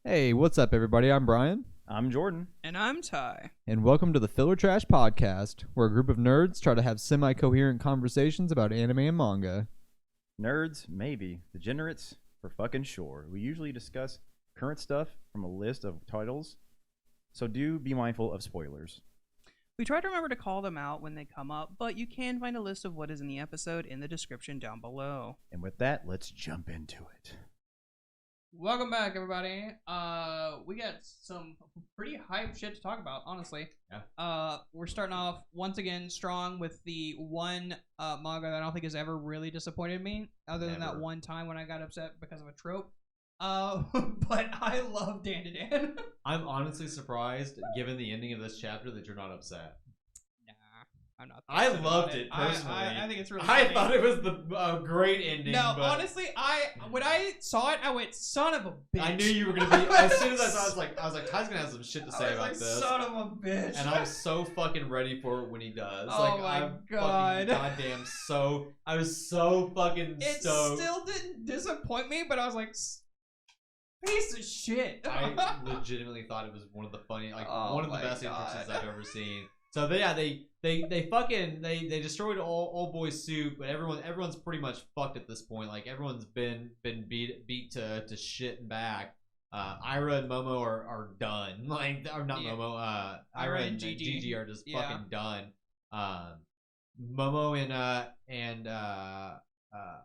Hey, what's up, everybody? I'm Brian. I'm Jordan. And I'm Ty. And welcome to the Filler Trash Podcast, where a group of nerds try to have semi-coherent conversations about anime and manga. Nerds, maybe. Degenerates, for fucking sure. We usually discuss current stuff from a list of titles, so do be mindful of spoilers. We try to remember to call them out when they come up, but you can find a list of what is in the episode in the description down below. And with that, let's jump into it. Welcome back, everybody. We got some pretty hype shit to talk about, honestly. Yeah. We're starting off once again strong with the one manga that I don't think has ever really disappointed me, other than that one time when I got upset because of a trope. But I love Dandadan. I'm honestly surprised, given the ending of this chapter, that you're not upset. I'm not. I loved it personally. I think it's really. I funny. thought it was the great ending. No, but honestly, when I saw it, I went, "Son of a bitch!" I knew you were gonna be. As soon as I saw, it, I was like, Ty's gonna have some shit to say about this. Son of a bitch! And I'm so fucking ready for it when he does. Oh like, my I'm God. fucking goddamn so. I was so fucking It stoked. still didn't disappoint me, but I was like, piece of shit. I legitimately thought it was one of the funny, one of the best entrances I've ever seen. So they fucking destroyed old boy's suit, but everyone's pretty much fucked at this point. Like everyone's been beat to shit and back. Ira and Momo are done. Like, or not Momo. Ira and Gigi are just fucking done. Momo and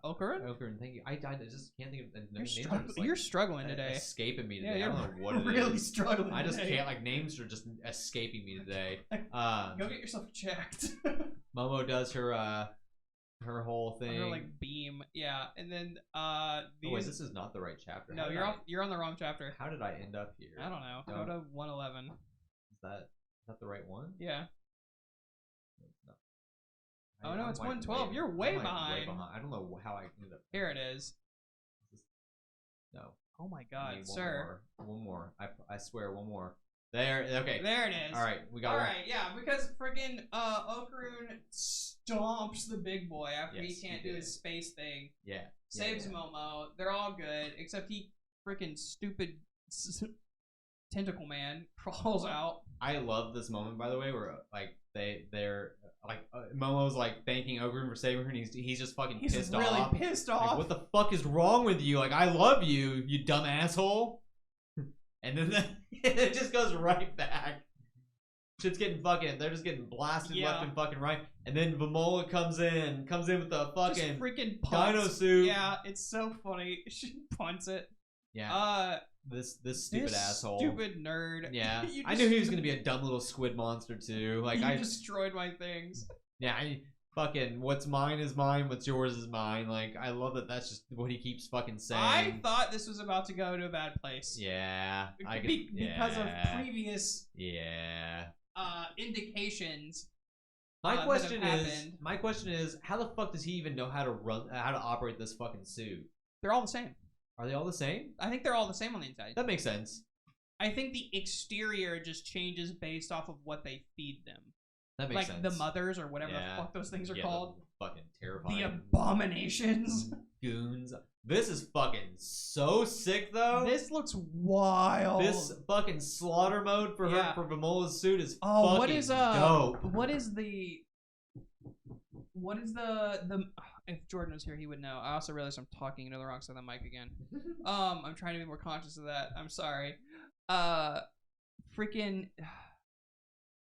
Okurin, thank you. I just can't think of the names. You're struggling today. Escaping me today. Yeah, I don't know what it really is. struggling. I just today. can't. Like, names are just escaping me today. Go get yourself checked. Momo does her whole thing. Her like beam, yeah, and then Oh, wait, this is not the right chapter. No, you're on the wrong chapter. How did I end up here? I don't know. No. Go to 111. Is that the right one? Yeah. No. Oh no, it's 112. You're way behind. I don't know how I ended up. Here it is. No. Oh my God, One sir. more. I swear, one more. There. Okay. There it is. All right, we got. All right, yeah, because friggin' Okurin stomps the big boy after he can't do his space thing. Yeah. Saves Momo. They're all good, except he freaking stupid tentacle man crawls out. I love this moment, by the way, where like they're like Momo's like thanking Okurin for saving her, and he's just fucking pissed off. He's really pissed off. Like, what the fuck is wrong with you? Like, I love you, you dumb asshole. And then it just goes right back. Shit's getting fucking. They're just getting blasted left and fucking right. And then Vamola comes in with the fucking just freaking dino suit. Yeah, it's so funny. She punts it. Yeah. This stupid asshole. Stupid nerd. Yeah. I knew he was gonna be a dumb little squid monster too. Like, I destroyed my things. Yeah. Fucking, what's mine is mine, what's yours is mine. Like, I love that that's just what he keeps fucking saying. I thought this was about to go to a bad place. Yeah. Because of previous yeah. indications. My question is, how the fuck does he even know how to operate this fucking suit? They're all the same. Are they all the same? I think they're all the same on the inside. That makes sense. I think the exterior just changes based off of what they feed them. That makes sense. Like the mothers or whatever the fuck those things are called. Fucking terrifying. The abominations. Goons. This is fucking so sick though. This looks wild. This fucking slaughter mode for her for Vamola's suit is what fucking is dope. What is the if Jordan was here he would know. I also realized I'm talking into the wrong side of the mic again. I'm trying to be more conscious of that. I'm sorry. Freaking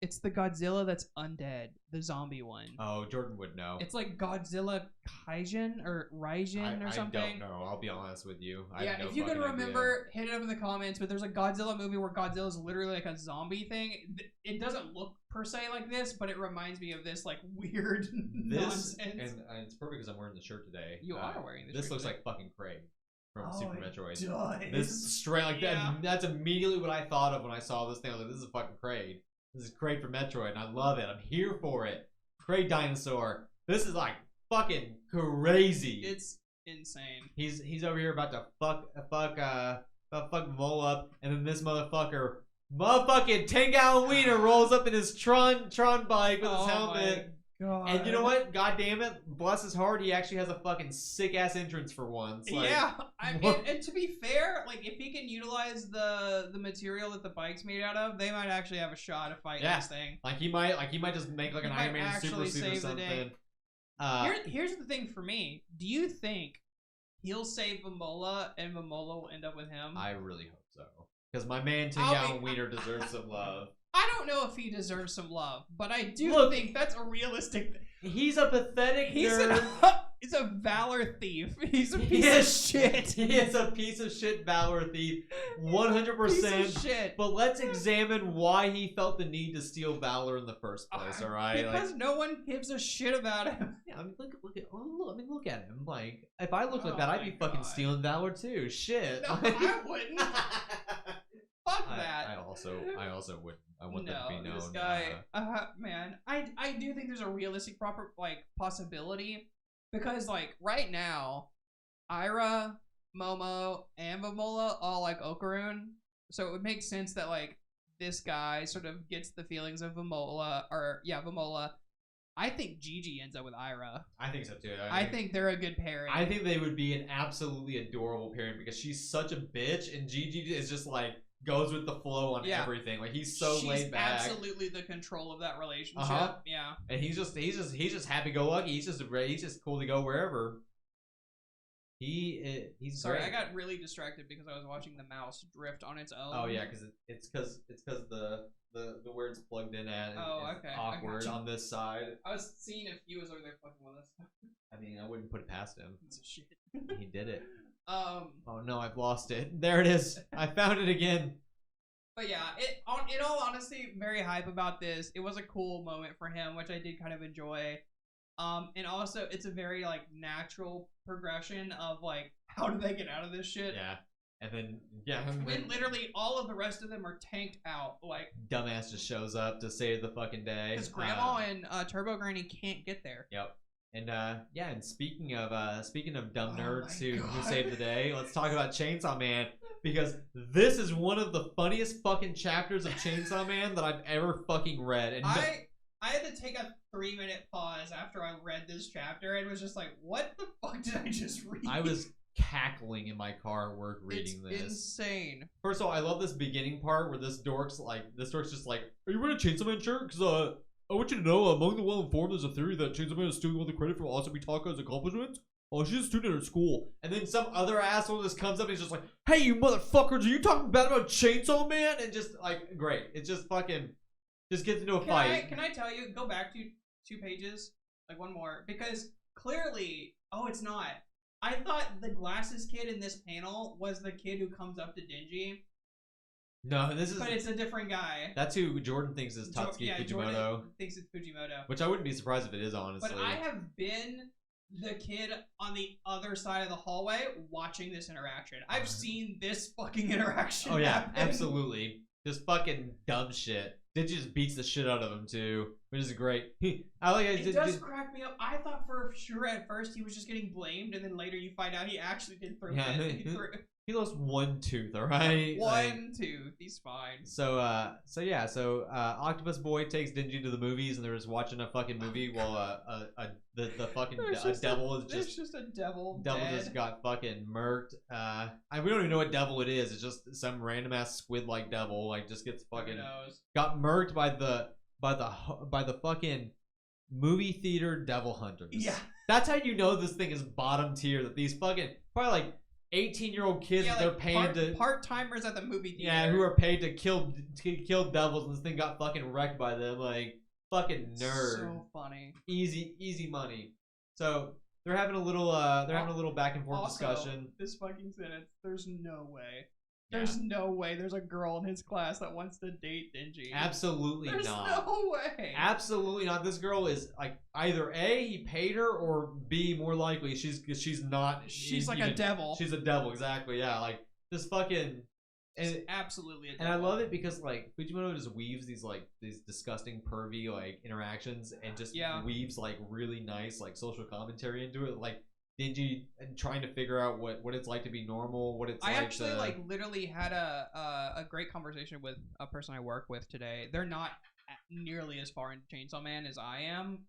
it's the Godzilla that's undead, the zombie one. Oh, Jordan would know. It's like Godzilla Kaijin or Raijin or something. I don't know. I'll be honest with you. If you can remember, hit it up in the comments. But there's a Godzilla movie where Godzilla's literally like a zombie thing. It doesn't look per se like this, but it reminds me of this like weird nonsense. And it's perfect because I'm wearing the shirt today. You are wearing the shirt. This looks like fucking Craig from Super Metroid. Does. This straight like that. That's immediately what I thought of when I saw this thing. I was like, this is fucking Craig. This is great for Metroid, and I love it. I'm here for it. Great dinosaur. This is like fucking crazy. It's insane. He's over here about to fuck Mole up, and then this motherfucking 10-gallon wiener rolls up in his Tron bike with his helmet. God. And you know what? God damn it, bless his heart, he actually has a fucking sick ass entrance for once. Like, yeah, and to be fair, like if he can utilize the material that the bike's made out of, they might actually have a shot at fighting this thing. Like he might just make like an Iron Man super suit or something. Here's the thing for me. Do you think he'll save Vamola and Vamola will end up with him? I really hope so. Because my man Tingyao Wiener deserves some love. I don't know if he deserves some love, but I do think that's a realistic thing. He's a pathetic nerd. He's a valor thief. He's a piece of shit. He is a piece of shit valor thief. 100%. Piece of shit. But let's examine why he felt the need to steal valor in the first place, alright? Because no one gives a shit about him. Yeah, I mean, look at him. Like, if I looked like that, I'd be fucking stealing valor too. Shit. No, I wouldn't. Fuck that. I also wouldn't. I want that to be known. This guy, man, I do think there's a realistic possibility because like right now, Ira, Momo, and Vamola all like Okarun, so it would make sense that like this guy sort of gets the feelings of Vamola, Vamola. I think Gigi ends up with Ira. I think so too. I think they're a good pairing. I think they would be an absolutely adorable pairing because she's such a bitch and Gigi is just like goes with the flow on everything. Like he's so laid back. Absolutely the control of that relationship. Yeah. And he's just happy go lucky. He's just cool to go wherever. He's sorry. great. I got really distracted because I was watching the mouse drift on its own. Oh yeah, because it's because the where it's plugged in at. Okay. Awkward on this side. I was seeing if he was over there fucking with us. I mean, I wouldn't put it past him. It's a shit. He did it. Oh no, I've lost it. There it is. I found it again. But yeah, in all honesty, very hype about this. It was a cool moment for him, which I did kind of enjoy. And also it's a very like natural progression of like how do they get out of this shit? Yeah. And then when literally all of the rest of them are tanked out, like dumbass just shows up to save the fucking day. Because Grandma and Turbo Granny can't get there. Yep. And and speaking of dumb nerds who saved the day, let's talk about Chainsaw Man because this is one of the funniest fucking chapters of Chainsaw Man that I've ever fucking read. And I had to take a 3-minute pause after I read this chapter and was just like, what the fuck did I just read? I was cackling in my car at work reading this. It's insane. First of all, I love this beginning part where this dork's just like, are you wearing a Chainsaw Man shirt? Because I want you to know, among the well-informed, there's a theory that Chainsaw Man is stealing all the credit for Asami Taka's accomplishments. Oh, she's a student at school. And then some other asshole just comes up and he's just like, hey, you motherfuckers, are you talking bad about Chainsaw Man? And just, like, great. It just fucking, just gets into a fight. Can I tell you, go back to 2 pages, like one more, because clearly, it's not. I thought the glasses kid in this panel was the kid who comes up to Denji. No, this is. But it's a different guy. That's who Jordan thinks is Tatsuki Fujimoto. Jordan thinks it's Fujimoto. Which I wouldn't be surprised if it is, honestly. But I have been the kid on the other side of the hallway watching this interaction. I've seen this fucking interaction. Oh yeah, happen. Absolutely. Just fucking dumb shit. Denji just beats the shit out of him too, which is great. I like it. Does crack me up. I thought for sure at first he was just getting blamed, and then later you find out he actually did throw it. He lost one tooth, alright? One tooth. He's fine. So Octopus Boy takes Denji to the movies, and they're just watching a fucking movie while the fucking devil is just. There's just a devil. Devil dead. just got fucking murked. We don't even know what devil it is. It's just some random ass squid-like devil. Like just gets fucking got murked by the fucking movie theater devil hunters. Yeah. That's how you know this thing is bottom tier. That these fucking probably like 18-year-old kids that they're paying to part-timers at the movie theater. Yeah, who are paid to kill devils, and this thing got fucking wrecked by them. Like fucking nerd. So funny. Easy money. So they're having a little back and forth discussion. This fucking sentence. There's no way. There's no way there's a girl in his class that wants to date Denji. Absolutely there's not. No way. Absolutely not. This girl is like either A, he paid her, or B, more likely she's not. She's like a devil. She's a devil, exactly. Yeah, like this fucking. And absolutely a devil. And I love it because like Fujimoto just weaves these disgusting pervy like interactions and just weaves like really nice like social commentary into it. Like Denji and trying to figure out what it's like to be normal, what it's like. I actually literally had a great conversation with a person I work with today. They're not nearly as far into Chainsaw Man as I am,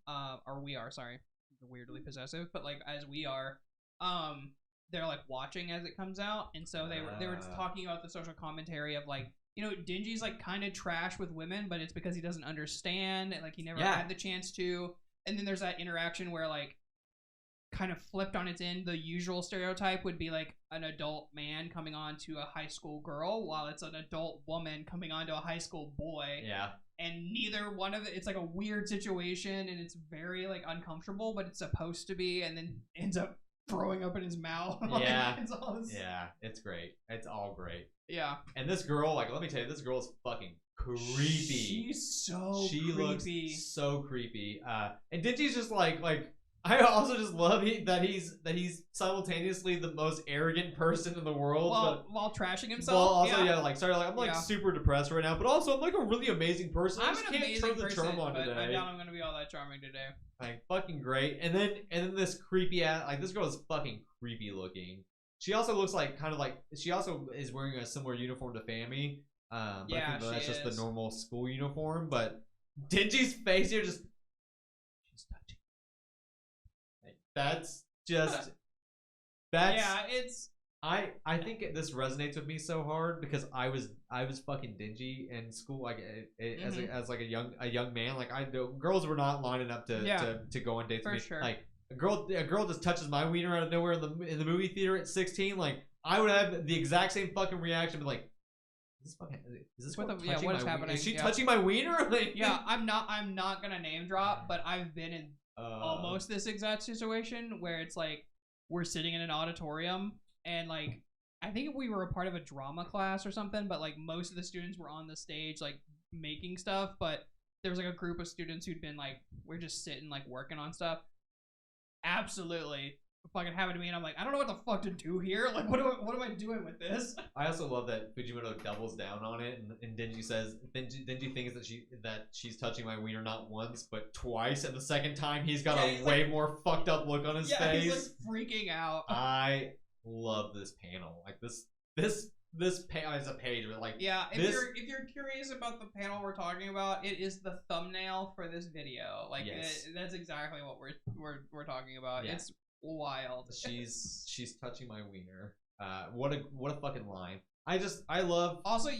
or we are. Sorry, weirdly possessive, but like as we are, they're like watching as it comes out, and so they were talking about the social commentary of like, Denji's like kind of trash with women, but it's because he doesn't understand, and like he never had the chance to. And then there's that interaction where like, kind of flipped on its end, the usual stereotype would be like an adult man coming on to a high school girl, while it's an adult woman coming on to a high school boy. Yeah. And neither one of it's like a weird situation, and it's very like uncomfortable, but it's supposed to be, and then ends up throwing up in his mouth. Yeah. It's all this... Yeah, it's great. It's all great. Yeah. And this girl, like, let me tell you, this girl is fucking creepy. She's so she creepy. Looks so creepy. And Denji's just like I also just love that he's simultaneously the most arrogant person in the world, while trashing himself. Well, also I'm super depressed right now, but also I'm like a really amazing person. I'm I just can't turn the charm on today. I doubt I'm gonna be all that charming today. Like fucking great. And then this creepy ass, like this girl is fucking creepy looking. She also looks like she also is wearing a similar uniform to Fami. But I think that's just the normal school uniform. But Denji's face here just. That's it's I think this resonates with me so hard because I was fucking dingy in school, like as like a young man. Like girls were not lining up to go on dates with me. Sure. Like a girl just touches my wiener out of nowhere in the movie theater at 16. Like I would have the exact same fucking reaction, but like. Is this what is happening? Is she touching my wiener? Like, I'm not gonna name drop, but I've been in almost this exact situation where it's like we're sitting in an auditorium and like I think we were a part of a drama class or something, but like most of the students were on the stage like making stuff, but there was like a group of students who'd been like, we're just sitting like working on stuff. Absolutely fucking happened to me, and I'm like, I don't know what the fuck to do here. Like, what am I doing with this? I also love that Fujimoto doubles down on it, and Denji says, Denji thinks that she's touching my wiener not once but twice, and the second time he's got a way more fucked up look on his face. He's like freaking out. I love this panel. Like this panel is a page, but like if you're curious about the panel we're talking about, it is the thumbnail for this video. Like that's exactly what we're talking about. Yeah. It's wild. She's touching my wiener. What a fucking line. I love. Also,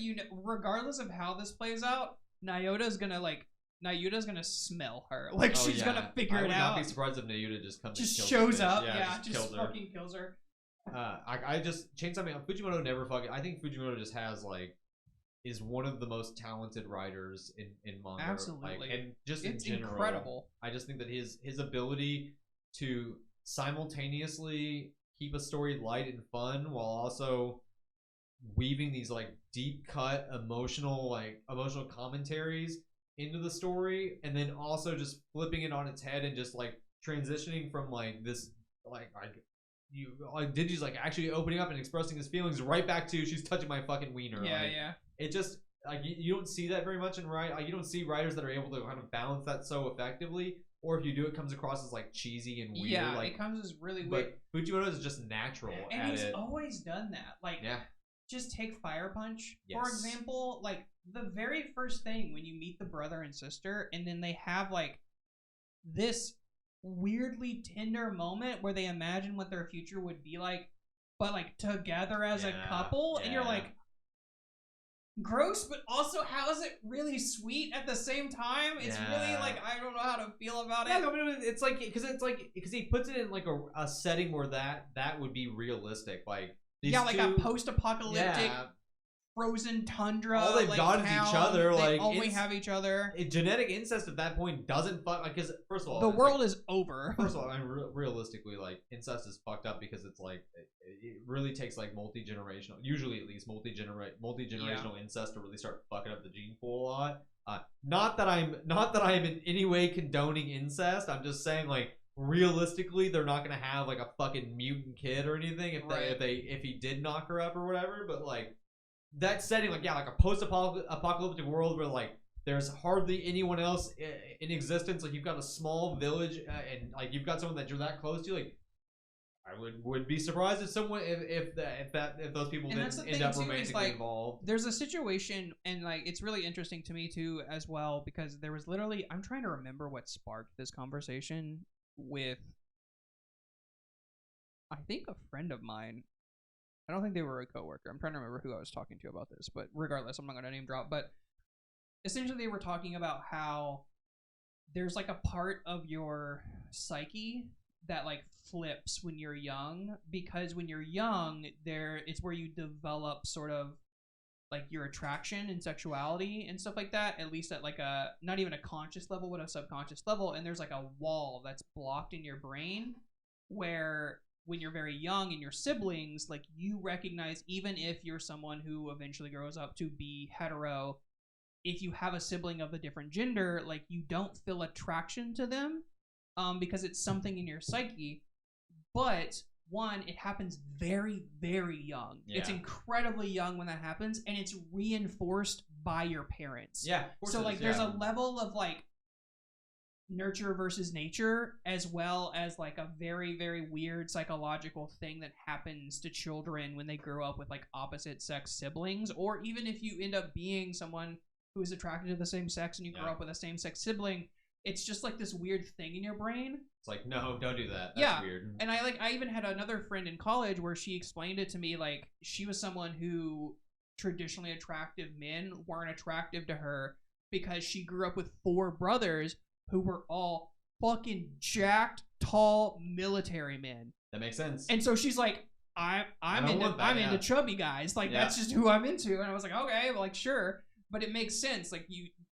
regardless of how this plays out, Nayuta's gonna smell her. Like she's gonna figure it out. I would not be surprised if Nayuta just comes. Just shows up. Just fucking kills her. I just Chainsaw Man. Fujimoto never fucking. I think Fujimoto just has is one of the most talented writers in manga. Absolutely, and just it's in general, incredible. I just think that his ability to simultaneously keep a story light and fun while also weaving these deep cut emotional commentaries into the story, and then also just flipping it on its head and just transitioning from this Denji's actually opening up and expressing his feelings right back to she's touching my fucking wiener. It just you don't see that very much in you don't see writers that are able to kind of balance that so effectively. Or if you do, it comes across as cheesy and weird. Yeah, it comes as really weird. But Fujimoto is just natural and at he's it. always done that. Just take Fire Punch, for Yes. example. The very first thing when you meet the brother and sister, and then they have this weirdly tender moment where they imagine what their future would be like, but together as a couple, and you're like, gross, but also how is it really sweet at the same time? It's really I don't know how to feel about it. Yeah, I mean, it's because he puts it in a setting where that would be realistic, these a post-apocalyptic frozen tundra. All they've got is each other. They only have each other. Genetic incest at that point doesn't fuck. Because first of all, the world is over. First of all, I mean, realistically, incest is fucked up because it's it really takes multi-generational, usually at least multi-generational incest to really start fucking up the gene pool a lot. Not that I'm in any way condoning incest. I'm just saying realistically, they're not gonna have a fucking mutant kid or anything if he did knock her up or whatever. But that setting, a post-apocalyptic world where there's hardly anyone else in existence. You've got a small village and you've got someone that you're that close to. I would be surprised if someone if those people And that's didn't the end thing, up too, is, romantically like, involved. There's a situation, and like it's really interesting to me too as well, because there was literally, I'm trying to remember what sparked this conversation with, I think, a friend of mine. I don't think they were a coworker. I'm trying to remember who I was talking to about this, but regardless, I'm not going to name drop. But essentially, they were talking about how there's like a part of your psyche that like flips when you're young, because when you're young, it's where you develop sort of like your attraction and sexuality and stuff like that, at least at like a not even a conscious level but a subconscious level. And there's like a wall that's blocked in your brain where when you're very young and your siblings, like you recognize, even if you're someone who eventually grows up to be hetero, if you have a sibling of a different gender, like you don't feel attraction to them, because it's something in your psyche. But one, it happens very, very young. Yeah. It's incredibly young when that happens, and it's reinforced by your parents. Yeah. So like, there's a level of like nurture versus nature, as well as like a very, very weird psychological thing that happens to children when they grow up with like opposite sex siblings, or even if you end up being someone who is attracted to the same sex and you grow up with a same sex sibling. It's just like this weird thing in your brain. It's like, no, don't do that. That's weird. And I even had another friend in college where she explained it to me, like she was someone who traditionally attractive men weren't attractive to her because she grew up with 4 brothers who were all fucking jacked, tall military men. That makes sense. And so she's like, I'm into chubby guys. Like that's just who I'm into. And I was like, okay, well, like sure. But it makes sense. Like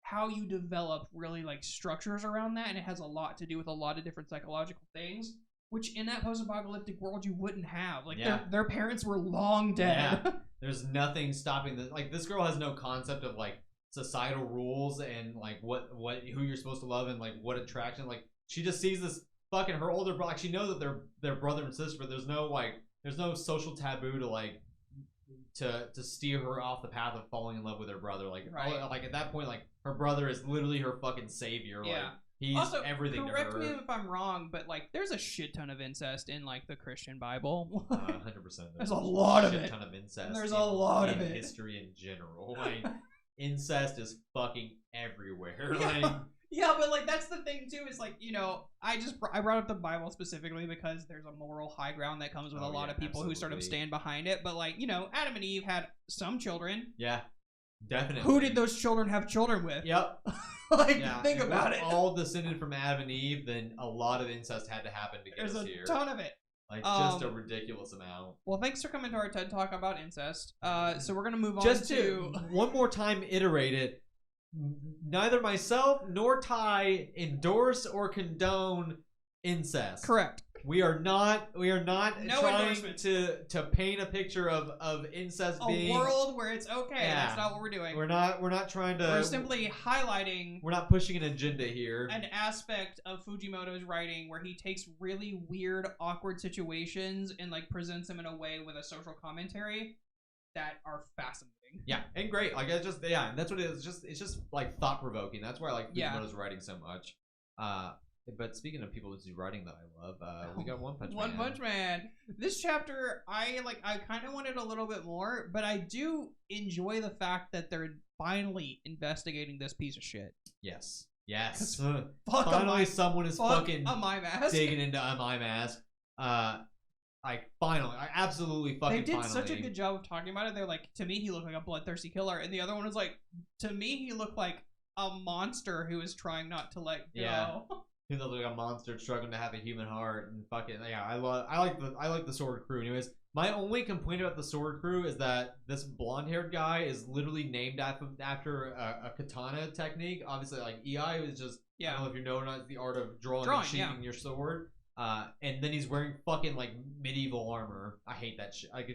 how you develop really like structures around that, and it has a lot to do with a lot of different psychological things, which in that post-apocalyptic world you wouldn't have. Like their parents were long dead. Yeah. There's nothing stopping this. Like this girl has no concept of like societal rules and like who you're supposed to love and like what attraction. Like she just sees this fucking her older brother. Like she knows that they're brother and sister, but there's no social taboo to like to steer her off the path of falling in love with her brother. Like like at that point, like her brother is literally her fucking savior. Yeah. Like he's also, everything to her. Correct me if I'm wrong, but like there's a shit ton of incest in like the Christian Bible. 100%. There's a lot of it. A shit ton of incest. And there's a lot of it. History in general. Like incest is fucking everywhere. Like yeah, but like that's the thing too, is like, you know, I brought up the Bible specifically because there's a moral high ground that comes with a lot of people who sort of stand behind it. But like, you know, Adam and Eve had some children. Yeah, definitely. Who did those children have children with? Yep. Like, think about it. All descended from Adam and Eve, then a lot of incest had to happen to get us here. There's a ton of it. Like just a ridiculous amount. Well, thanks for coming to our TED Talk about incest. So we're gonna move on just to one more time iterate it. Neither myself nor Ty endorse or condone incest. Correct. We are not trying to paint a picture of incest being a world where it's okay. Yeah. That's not what we're doing. We're not trying to. We're simply highlighting. We're not pushing an agenda here. An aspect of Fujimoto's writing where he takes really weird, awkward situations and like presents them in a way with a social commentary that are fascinating. Yeah, and great. Like it's just and that's what it is. It's just like thought provoking. That's why I like Fujimoto's writing so much. But speaking of people who's writing that I love, we got One Punch Man. One Punch Man. This chapter, I kind of wanted a little bit more, but I do enjoy the fact that they're finally investigating this piece of shit. Yes. Yes. Finally, someone is fucking a My Mask. Digging into a My Mask. I absolutely fucking. They did such a good job of talking about it. They're like, to me, he looked like a bloodthirsty killer, and the other one was like, to me, he looked like a monster who is trying not to let go. Yeah. He looked like a monster struggling to have a human heart, and fucking I like the Sword Crew. Anyways, my only complaint about the Sword Crew is that this blonde-haired guy is literally named after a katana technique. Obviously, like EI was just I don't know if you know or not, it's the art of drawing and sheathing your sword. And then he's wearing fucking like medieval armor. I hate that shit. Like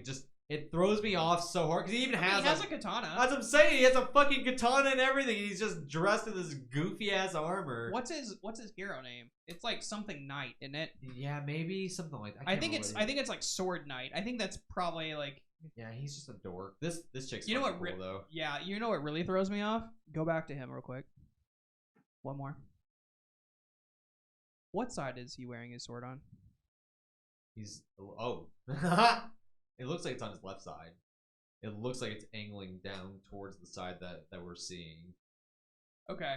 it throws me off so hard because he even has a katana. That's what I'm saying. He has a fucking katana and everything. And he's just dressed in this goofy ass armor. What's his hero name? It's like something Knight, isn't it? Yeah, maybe something like that. I think it's like Sword Knight. I think that's probably like. Yeah, he's just a dork. This chick's you know what cool, though. Yeah, you know what really throws me off? Go back to him real quick. One more. What side is he wearing his sword on? He's it looks like it's on his left side. It looks like it's angling down towards the side that we're seeing. Okay.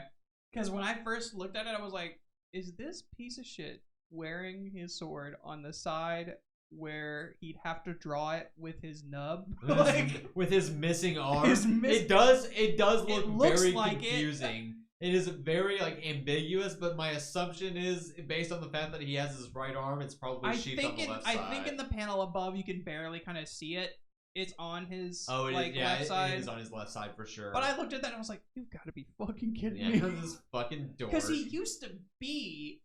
Because when I first looked at it, I was like, is this piece of shit wearing his sword on the side where he'd have to draw it with his nub? Like with his missing arm. It does look very like confusing. It is very like ambiguous, but my assumption is based on the fact that he has his right arm, it's probably sheathed on the left side. I think in the panel above you can barely kind of see it. It's on his left side. It is on his left side for sure. But I looked at that and I was like, you've got to be fucking kidding me. Because this fucking dork. Because he used to be,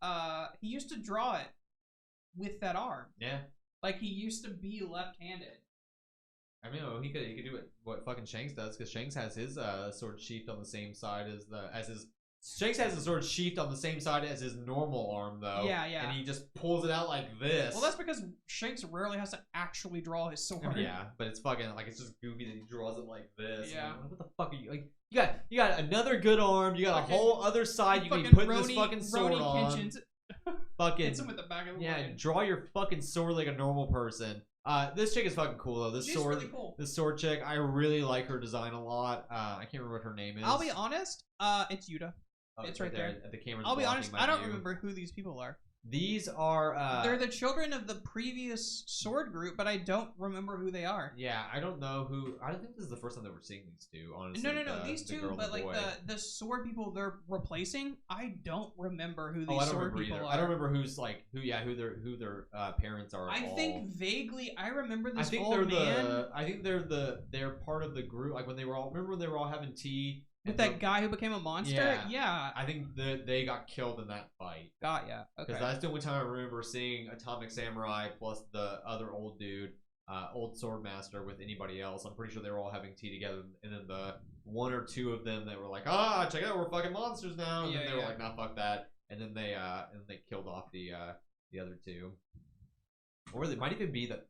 he used to draw it with that arm. Yeah. Like he used to be left-handed. I mean, he could do what fucking Shanks does, because Shanks has his sword sheathed on the same side as his. Shanks has his sword sheathed on the same side as his normal arm, though. Yeah, yeah. And he just pulls it out like this. Well, that's because Shanks rarely has to actually draw his sword. Yeah, but it's fucking like it's just goofy that he draws it like this. Yeah. Like, what the fuck are you like? You got another good arm. You got a whole other side you can fucking put this fucking sword on. Fucking hits him with the back of the blade. Draw your fucking sword like a normal person. This chick is fucking cool though. This She's sword, really cool. This sword chick, I really like her design a lot. I can't remember what her name is. I'll be honest. It's Yuta. Oh, it's right there. The camera's I'll be honest. I don't view. remember who these people are. These are they're the children of the previous sword group, but I don't remember who they are. Yeah, I don't know who. I don't think this is the first time that we're seeing these two. Honestly, No. These two, but like the sword people they're replacing, I don't remember who these sword people are. I don't remember who's like who their parents are. I think vaguely I remember this I think old man. I think they're part of the group. Like when they were all having tea. With that guy who became a monster? Yeah. I think they got killed in that fight. Got ya. Okay. Because that's the only time I remember seeing Atomic Samurai plus the other old dude, old sword master with anybody else. I'm pretty sure they were all having tea together. And then the one or two of them that were like, check it out, we're fucking monsters now. And then they were like, nah, fuck that. And then they killed off the other two. Or it might even be that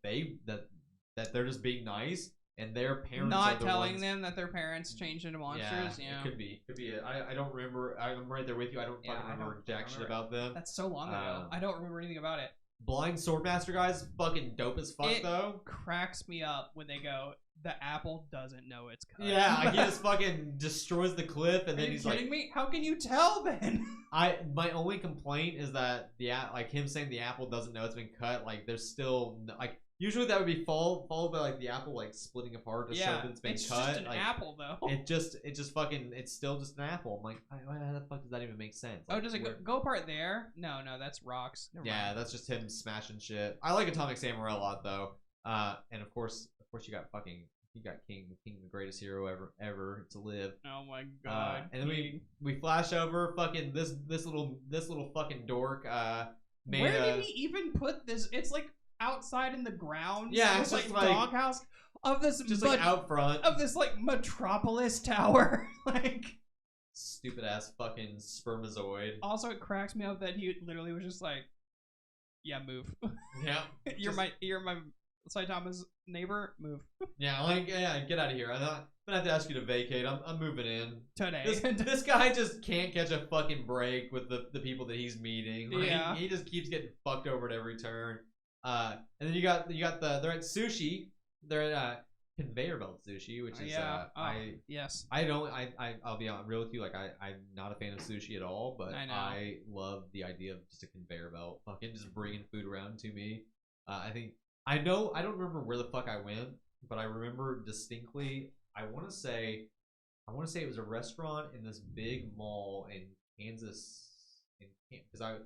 they're just being nice. And their parents not are the telling ones... them that their parents changed into monsters. Yeah, it could be it. I don't remember. I'm right there with you. I don't fucking remember jack shit about them. That's so long ago. I don't remember anything about it. Blind Swordmaster guys, fucking dope as fuck though. Cracks me up when they go, the apple doesn't know it's cut. Yeah, he just fucking destroys the cliff, and then he's like, "Kidding me? How can you tell then?" My only complaint is that him saying the apple doesn't know it's been cut. Like there's still like. Usually that would be followed by like the apple like splitting apart to show that it's been cut. It's just an apple though. It's still just an apple. I'm like, how the fuck does that even make sense? Like, does it go apart there? No, that's rocks. Never mind. That's just him smashing shit. I like Atomic Samurai a lot though. And of course you got King, the greatest hero ever to live. Oh my god. And then we flash over fucking this little fucking dork. Where did he even put this? It's like outside in the ground. Yeah, it's like doghouse of this just like out front of this like metropolis tower. Like stupid ass fucking spermazoid. Also, it cracks me up that he literally was just like, "Yeah, move." Yeah, you're my Saitama's neighbor. Move. Get out of here. I'm gonna have to ask you to vacate. I'm moving in today. This guy just can't catch a fucking break with the people that he's meeting. Like, he just keeps getting fucked over at every turn. And then you got they're at sushi. They're at conveyor belt sushi, which is I'll be real with you. Like I'm not a fan of sushi at all, but I love the idea of just a conveyor belt, fucking just bringing food around to me. I don't remember where the fuck I went, but I remember distinctly. I want to say it was a restaurant in this big mall in Kansas. Because